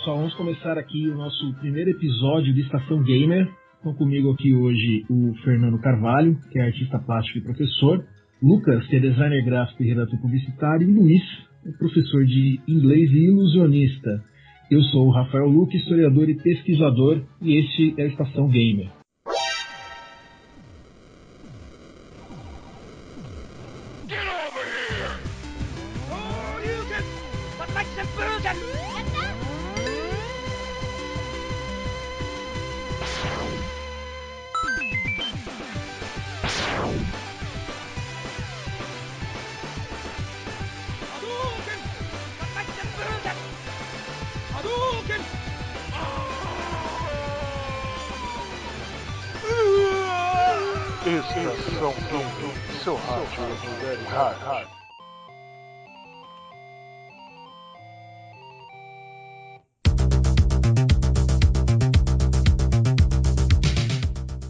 Só vamos começar aqui o nosso primeiro episódio de Estação Gamer. Estão comigo aqui hoje o Fernando Carvalho, que é artista plástico e professor, Lucas, que é designer gráfico e redator publicitário, e Luiz, professor de inglês e ilusionista. Eu sou o Rafael Luque, historiador e pesquisador, e este é a Estação Gamer. Estação Gamer, seu rádio de web rádio.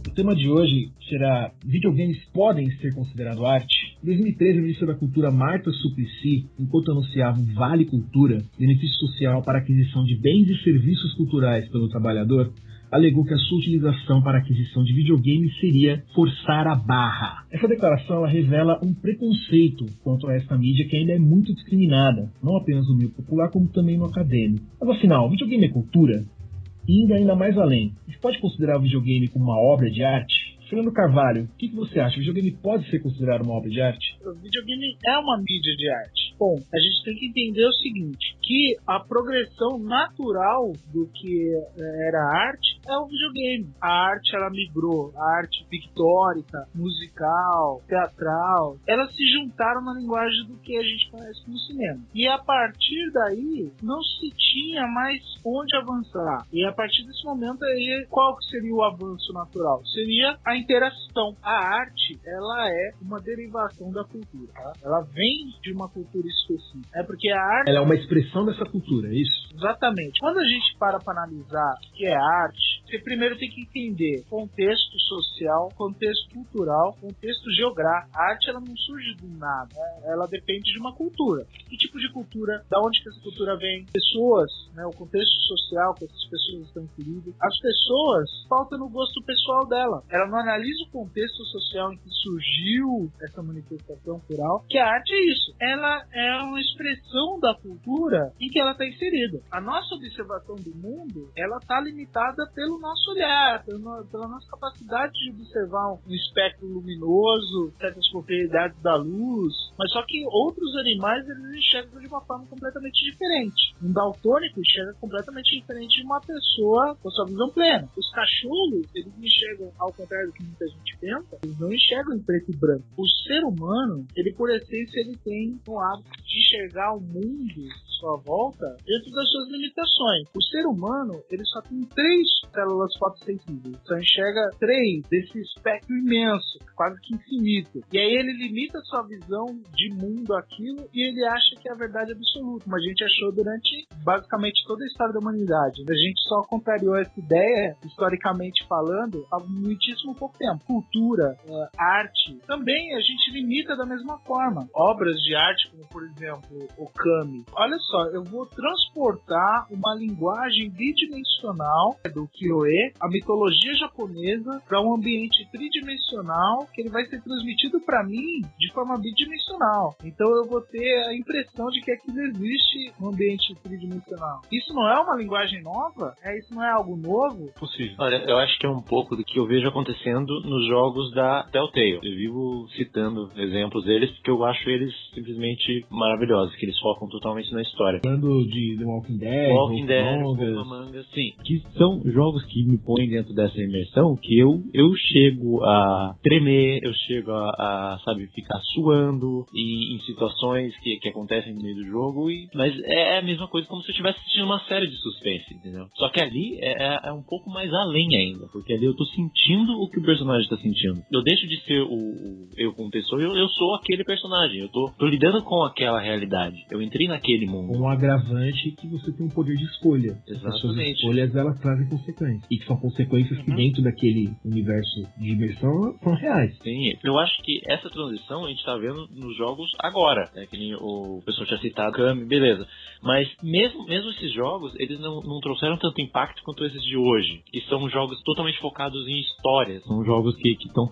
O tema de hoje será: videogames podem ser considerados arte? Em 2013, a ministra da Cultura Marta Suplicy, enquanto anunciava o Vale Cultura, benefício social para aquisição de bens e serviços culturais pelo trabalhador, alegou que a sua utilização para aquisição de videogames seria forçar a barra. Essa declaração ela revela um preconceito contra esta mídia que ainda é muito discriminada, não apenas no meio popular, como também no acadêmico. Mas afinal, videogame é cultura? E indo ainda mais além, a gente pode considerar o videogame como uma obra de arte? Fernando Carvalho, o que você acha? O videogame pode ser considerado uma obra de arte? O videogame é uma mídia de arte. Bom, a gente tem que entender o seguinte, que a progressão natural do que era arte é o videogame. A arte, ela migrou, a arte pictórica, musical, teatral, elas se juntaram na linguagem do que a gente conhece como cinema. E a partir daí, não se tinha mais onde avançar. E a partir desse momento aí, qual que seria o avanço natural? Seria a interação. A arte, ela é uma derivação da cultura. Tá? Ela vem de uma cultura específica. É porque a arte... Ela é uma expressão dessa cultura, é isso? Exatamente. Quando a gente para analisar o que é arte, você primeiro tem que entender contexto social, contexto cultural, contexto geográfico. A arte, ela não surge do nada. Né? Ela depende de uma cultura. Que tipo de cultura? Da onde que essa cultura vem? Pessoas, né? O contexto social que essas pessoas estão inseridas. As pessoas faltam no gosto pessoal dela. Ela não analisa o contexto social em que surgiu essa manifestação cultural, que a arte é isso. Ela é uma expressão da cultura em que ela está inserida. A nossa observação do mundo, ela está limitada pelo nosso olhar, pela nossa capacidade de observar um espectro luminoso, certas propriedades da luz, mas só que outros animais, eles enxergam de uma forma completamente diferente. Um daltônico enxerga completamente diferente de uma pessoa com sua visão plena. Os cachorros, eles enxergam, ao contrário do que muita gente pensa, eles não enxergam em preto e branco. O ser humano, ele por essência, ele tem o hábito de enxergar o mundo à sua volta dentro das suas limitações. O ser humano, ele só tem 3 células fotossensíveis. Só enxerga 3 desse espectro imenso, quase que infinito. E aí ele limita a sua visão de mundo àquilo e ele acha que é a verdade absoluta, como a gente achou durante basicamente toda a história da humanidade. A gente só contrariou essa ideia, historicamente falando, há muitíssimo pouco tempo. Cultura, arte, também a gente limita da mesma forma. Obras de arte, como por exemplo, Okami. Olha só, eu vou transportar uma linguagem bidimensional do Kyoe, a mitologia japonesa, para um ambiente tridimensional que ele vai ser transmitido para mim de forma bidimensional. Então eu vou ter a impressão de que aquilo existe no ambiente tridimensional. Isso não é uma linguagem nova? Isso não é algo novo? Possível. Olha, eu acho que é um pouco do que eu vejo acontecendo nos jogos da Telltale. Eu vivo citando exemplos deles porque eu acho eles simplesmente maravilhosos, que eles focam totalmente na história. Falando de The Walking Dead, Among Us, sim. Que são jogos que me põem dentro dessa imersão, que eu chego a tremer, eu chego a sabe, ficar suando em situações que acontecem no meio do jogo, mas é a mesma coisa como se eu estivesse assistindo uma série de suspense, entendeu? Só que ali é um pouco mais além ainda, porque ali eu tô sentindo o que o personagem tá sentindo. Eu deixo de ser eu como pessoa, eu sou aquele personagem, eu tô lidando com aquela realidade. Eu entrei naquele mundo. Um agravante que você tem um poder de escolha. Exatamente. As suas escolhas, elas trazem consequências. E que são consequências que dentro daquele universo de imersão são reais. Sim, eu acho que essa transição a gente tá vendo nos jogos agora, né? Que nem o pessoal tinha citado, Kami, beleza. Mas mesmo esses jogos, eles não trouxeram tanto impacto quanto esses de hoje. Que são jogos totalmente focados em histórias. São jogos que estão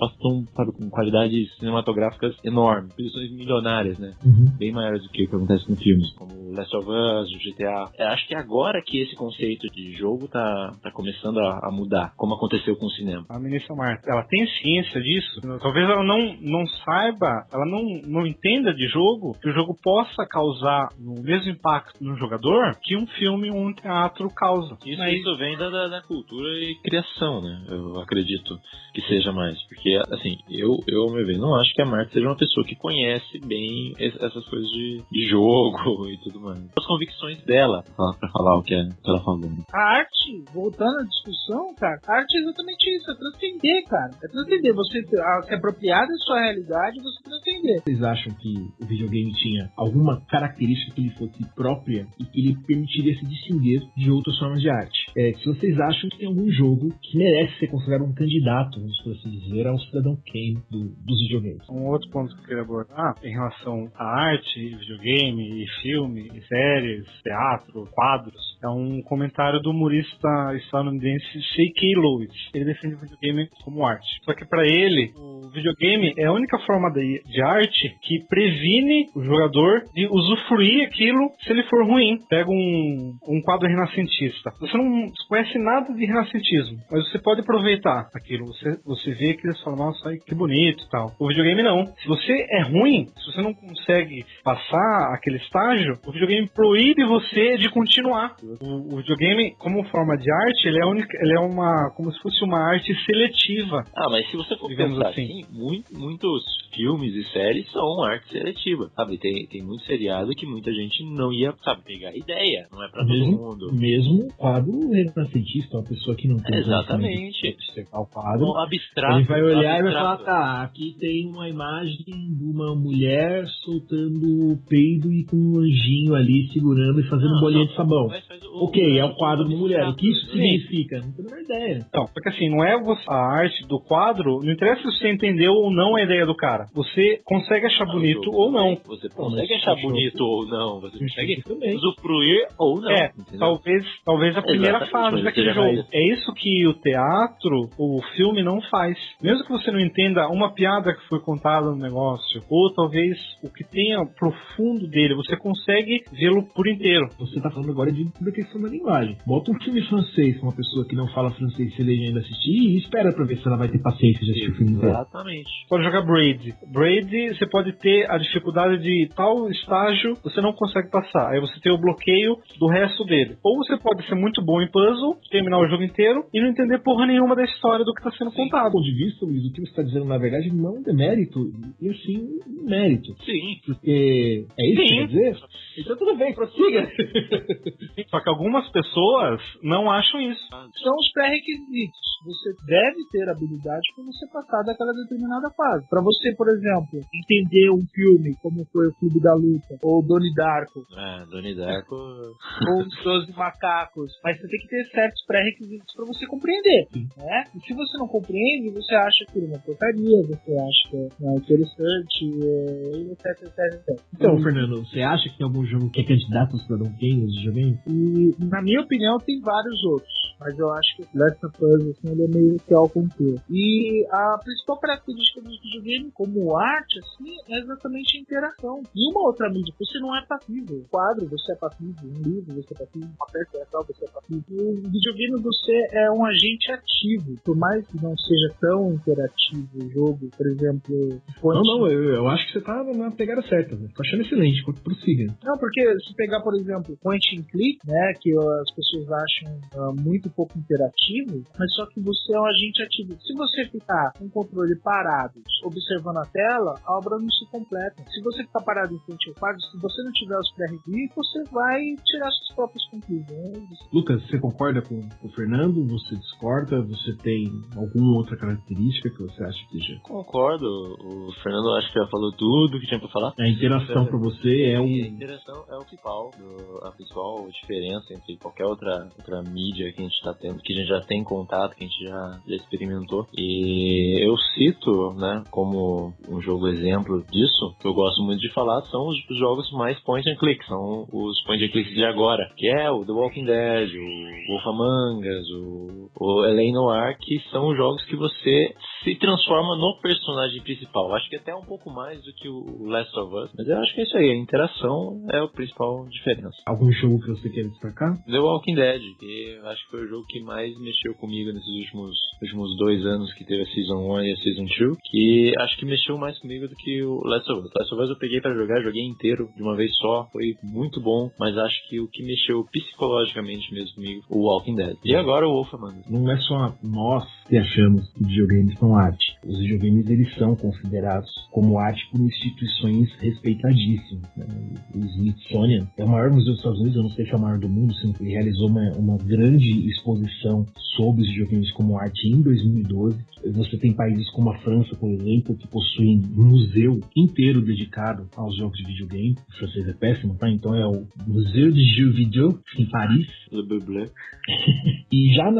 sabe, com qualidades cinematográficas enormes. Produções milionárias, né? Bem maiores do que o que acontece com filmes, como Last of Us, o GTA. Eu acho que agora que esse conceito de jogo tá começando a mudar, como aconteceu com o cinema. A ministra Marta, ela tem ciência disso? Talvez ela não saiba, ela não entenda de jogo, que o jogo possa causar o mesmo impacto no jogador que um filme ou um teatro causa. Isso vem da cultura e criação, né? Eu acredito que seja mais. Porque, assim, eu ao meu ver, não acho que a Marta seja uma pessoa que conhece bem essas coisas de jogo e tudo mais. As convicções dela, pra falar o que ela falou. A arte, voltando à discussão, cara, a arte é exatamente isso, é transcender, cara. É transcender, você se apropriar da sua realidade e você transcender. Vocês acham que o videogame tinha alguma característica que lhe fosse própria e que lhe permitiria se distinguir de outras formas de arte? Se vocês acham que tem algum jogo que merece ser considerado um candidato, vamos por assim dizer, ao Cidadão Kane dos videogames. Um outro ponto que eu queria abordar em relação à arte, videogame, filme, séries, teatro, quadros, é um comentário do humorista estadunidense J.K. Lewis. Ele defende o videogame como arte. Só que para ele, o videogame é a única forma de arte que previne o jogador de usufruir aquilo se ele for ruim. Pega um quadro renascentista. Você não conhece nada de renascentismo, mas você pode aproveitar aquilo. Você vê que eles falam, nossa, que bonito e tal. O videogame não. Se você é ruim, se você não consegue passar aquele estágio, o videogame proíbe você de continuar. O videogame, como forma de arte, ele é como se fosse uma arte seletiva. Mas se você for pensar assim, muitos filmes e séries são arte seletiva, sabe? Tem muito seriado que muita gente não ia, sabe, pegar ideia, não é pra todo mundo. Mesmo quadro renascentista, uma pessoa que não tem exatamente o quadro, um abstrato, ele vai olhar e vai falar, tá, aqui tem uma imagem de uma mulher soltando peido e com um anjinho ali segurando e fazendo bolinha de sabão. Ok, é o quadro de uma mulher. O que isso significa? Não tenho a menor ideia. Então, porque assim, não é a arte do quadro, não interessa se você entendeu ou não a ideia do cara. Você consegue achar bonito ou não. Você consegue achar bonito ou não. Você consegue usufruir ou não. Talvez a primeira fase daquele jogo. É isso que o teatro, o filme não faz. Mesmo que você não entenda uma piada que foi contada no negócio, ou talvez o que tenha profundo dele, você consegue vê-lo por inteiro. Você tá falando agora da questão da linguagem. Bota um filme francês com uma pessoa que não fala francês se legenda assistir e espera pra ver se ela vai ter paciência de assistir o filme inteiro. Exatamente. Pode jogar Braid. Braid, você pode ter a dificuldade de tal estágio, você não consegue passar. Aí você tem o bloqueio do resto dele. Ou você pode ser muito bom em puzzle, terminar o jogo inteiro e não entender porra nenhuma da história do que tá sendo contado. Do ponto de vista, Luiz, o que você tá dizendo, na verdade, não é um demérito, e sim um mérito. Sim. Porque é isso que quer dizer? Então tudo bem, prossiga. Só que algumas pessoas não acham isso. São os pré-requisitos. Você deve ter habilidade para você passar daquela determinada fase. Para você, por exemplo, entender um filme como foi o Clube da Luta, ou Donnie Darko. Donnie Darko. Ou Os 12 Macacos. Mas você tem que ter certos pré-requisitos para você compreender. Né? E se você não compreende, você acha que é uma porcaria, você acha que é interessante, etc. Então, Fernando, você acha que tem algum jogo que é candidato ao Cidadão Kane nos videogames? E, na minha opinião, tem vários outros. Mas eu acho que o Last of Us, assim, ele é meio que ao contexto. E a principal característica do videogame, como arte, assim, é exatamente a interação. E uma outra mídia, você não é passivo. Um quadro, você é passivo. Um livro, você é passivo. Uma peça teatral, você é passivo. O videogame, você é um agente ativo. Por mais que não seja tão interativo o jogo, por exemplo... Eu acho que você tá na pegada certa. Né? Tô achando excelente, prossiga. Não, porque se pegar, por exemplo, point and click, né, que as pessoas acham muito um pouco interativo, mas só que você é um agente ativo. Se você ficar com o controle parado, observando a tela, a obra não se completa. Se você ficar parado em frente ao quadro, se você não tiver os pré-requisitos, você vai tirar suas próprias conclusões. Lucas, você concorda com o Fernando? Você discorda? Você tem alguma outra característica que você acha que seja? Concordo. O Fernando acho que já falou tudo que tinha pra falar. A interação para você é A interação é o principal, a principal diferença entre qualquer outra mídia que a gente tá tendo, que a gente já tem contato, que a gente já experimentou. E eu cito, né, como um jogo exemplo disso, que eu gosto muito de falar, são os jogos mais point and click, são os point and clicks de agora, que é o The Walking Dead, o Wolf Among Us, o L.A. Noire, que são jogos que você se transforma no personagem principal. Acho que até um pouco mais do que o Last of Us, mas eu acho que é isso aí, a interação é a principal diferença. Algum jogo que você quer destacar? The Walking Dead, que eu acho que foi o jogo que mais mexeu comigo nesses últimos 2 anos que teve a Season 1 e a Season 2, que acho que mexeu mais comigo do que o Last of Us. Last of Us eu peguei pra jogar, joguei inteiro de uma vez só, foi muito bom, mas acho que o que mexeu psicologicamente mesmo comigo, o Walking Dead. E agora o Wolf Among Us. Não é só nós que achamos que videogames são arte. Os videogames, eles são considerados como arte por instituições respeitadíssimas, né? O Smithsonian é o maior museu dos Estados Unidos, eu não sei se é o maior do mundo, ele realizou uma grande exposição sobre os videogames como arte em 2012. Você tem países como a França, por exemplo, que possuem um museu inteiro dedicado aos jogos de videogame. O francês é péssimo, tá? Então é o Museu de Jeux Vidéo, em Paris. E já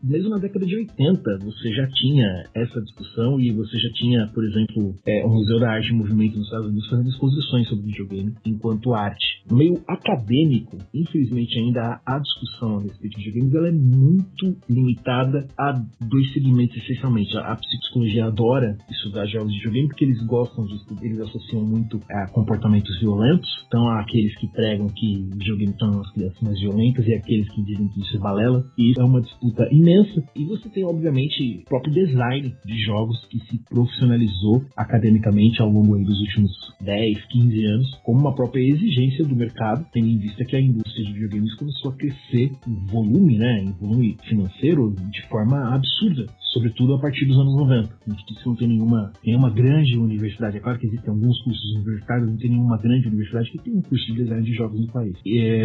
mesmo na década de 80, você já tinha essa discussão e você já tinha, por exemplo, o Museu da Arte e Movimento nos Estados Unidos fazendo exposições sobre videogame enquanto arte. No meio acadêmico, infelizmente ainda a discussão a respeito de videogames ela é muito limitada a 2 segmentos essencialmente. A psicologia adora estudar jogos de videogame porque eles gostam de estudar, eles associam muito a comportamentos violentos. Então há aqueles que pregam que videogame torna as crianças mais violentas e aqueles que dizem que isso é balela. E isso é uma disputa imensa. E você tem, obviamente, o próprio design de jogos que se profissionalizou academicamente ao longo aí dos últimos 10, 15 anos, como uma própria exigência do mercado, tendo em vista que a indústria de videogames começou a crescer em volume, né, em volume financeiro, de forma absurda, sobretudo a partir dos anos 90. A gente disse que não tem nenhuma grande universidade. É claro que existem alguns cursos universitários, não tem nenhuma grande universidade que tem um curso de design de jogos no país.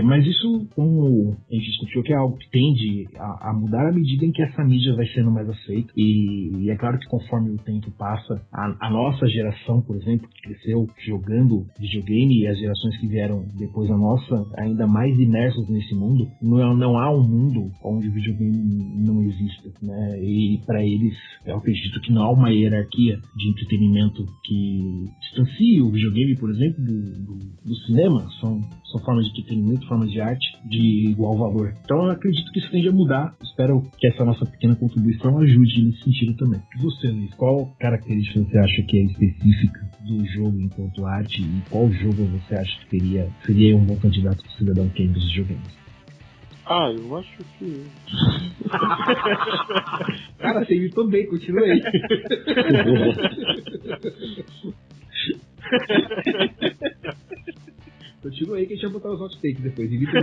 Mas isso, como a gente discutiu, que é algo que tende a mudar à medida em que essa mídia vai sendo mais aceita. E é claro que conforme o tempo passa, a nossa geração, por exemplo, que cresceu jogando videogame, e as gerações que vieram depois da nossa, ainda mais imersos nesse mundo, não há um mundo onde o videogame não exista, né? E para eles, eu acredito que não há uma hierarquia de entretenimento que distancie o videogame, por exemplo, do cinema. São formas de entretenimento, formas de arte de igual valor. Então eu acredito que isso tende a mudar. Espero que essa nossa pequena contribuição ajude nesse sentido também. E você, Luiz, qual característica você acha que é específica do jogo enquanto arte e qual jogo você acha que seria um bom candidato para o Cidadão Kane dos videogames? Eu acho que... Cara, você imitou bem, continua aí. Continua aí que a gente vai botar os outtakes depois. Imita o